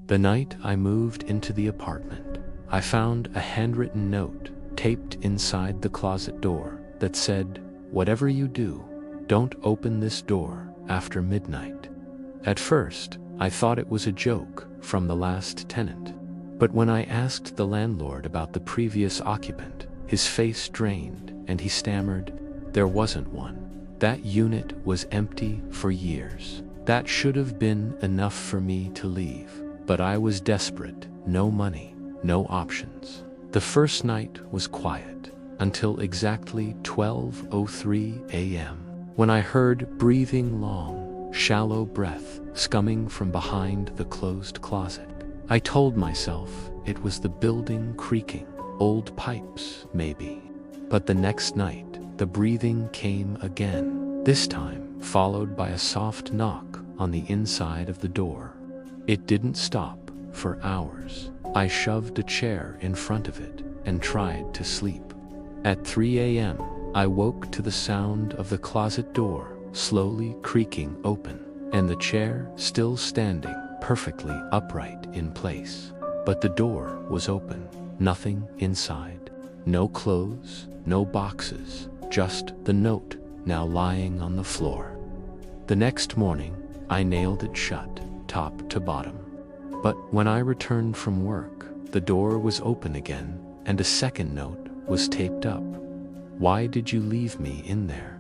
The night I moved into the apartment, I found a handwritten note taped inside the closet door that said, "Whatever you do, don't open this door after midnight." At first, I thought it was a joke from the last tenant. But when I asked the landlord about the previous occupant, his face drained and he stammered, "There wasn't one. That unit was empty for years. That should have been enough for me to leave. But I was desperate, no money, no options." The first night was quiet until exactly 12:03 a.m. when I heard breathing long, shallow breath coming from behind the closed closet. I told myself it was the building creaking, old pipes maybe. But the next night, the breathing came again, this time followed by a soft knock on the inside of the door. It didn't stop for hours. I shoved a chair in front of it and tried to sleep. At 3 a.m., I woke to the sound of the closet door slowly creaking open, and the chair still standing perfectly upright in place. But the door was open, nothing inside. No clothes, no boxes, just the note now lying on the floor. The next morning, I nailed it shut, top to bottom. But when I returned from work, the door was open again, and a second note was taped up. "Why did you leave me in there?"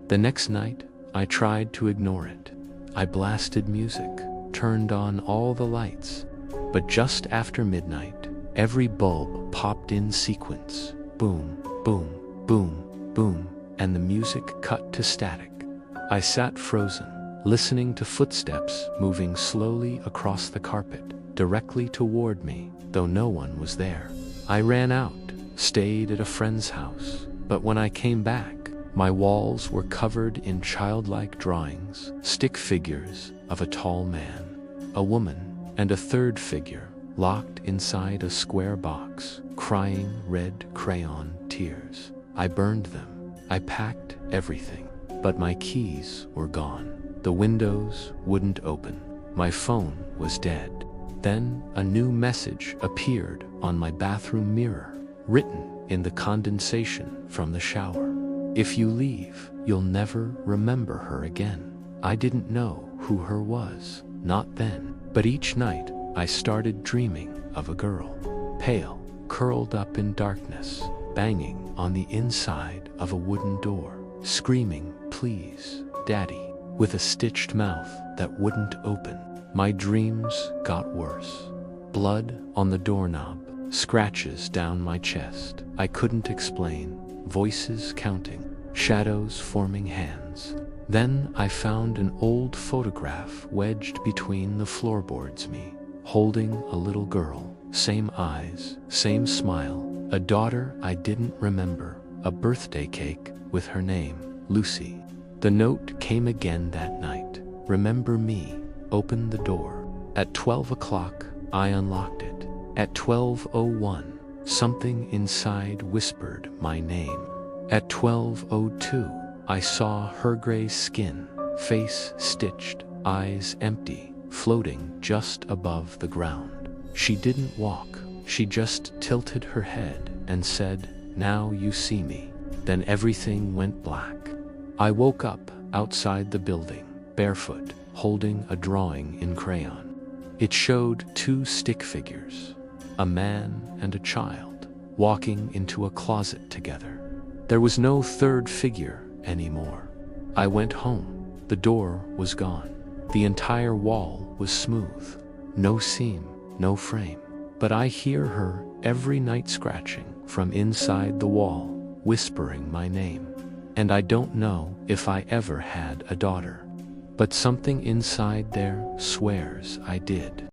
The next night, I tried to ignore it. I blasted music, turned on all the lights, but just after midnight, every bulb popped in sequence. Boom, boom, boom, boom, and the music cut to static. I sat frozen, listening to footsteps moving slowly across the carpet, directly toward me, though no one was there. I ran out, stayed at a friend's house, but when I came back, my walls were covered in childlike drawings, stick figures of a tall man, a woman, and a third figure, locked inside a square box, crying red crayon tears. I burned them. I packed everything, but my keys were gone. The windows wouldn't open. My phone was dead. Then a new message appeared on my bathroom mirror, written in the condensation from the shower. "If you leave, you'll never remember her again." I didn't know who her was, not then, but each night I started dreaming of a girl, pale, curled up in darkness, banging on the inside of a wooden door, screaming, "Please, Daddy," with a stitched mouth that wouldn't open. My dreams got worse. Blood on the doorknob, scratches down my chest I couldn't explain, voices counting, shadows forming hands. Then I found an old photograph wedged between the floorboards, me, holding a little girl, same eyes, same smile, a daughter I didn't remember, a birthday cake with her name, Lucy. The note came again that night. "Remember me, open the door." At 12 o'clock, I unlocked it. At 12:01, something inside whispered my name. At 12:02, I saw her gray skin, face stitched, eyes empty, floating just above the ground. She didn't walk, she just tilted her head and said, "Now you see me." Then everything went black. I woke up outside the building, barefoot, holding a drawing in crayon. It showed two stick figures, a man and a child, walking into a closet together. There was no third figure anymore. I went home. The door was gone. The entire wall was smooth. No seam, no frame. But I hear her every night scratching from inside the wall, whispering my name. And I don't know if I ever had a daughter. But something inside there swears I did.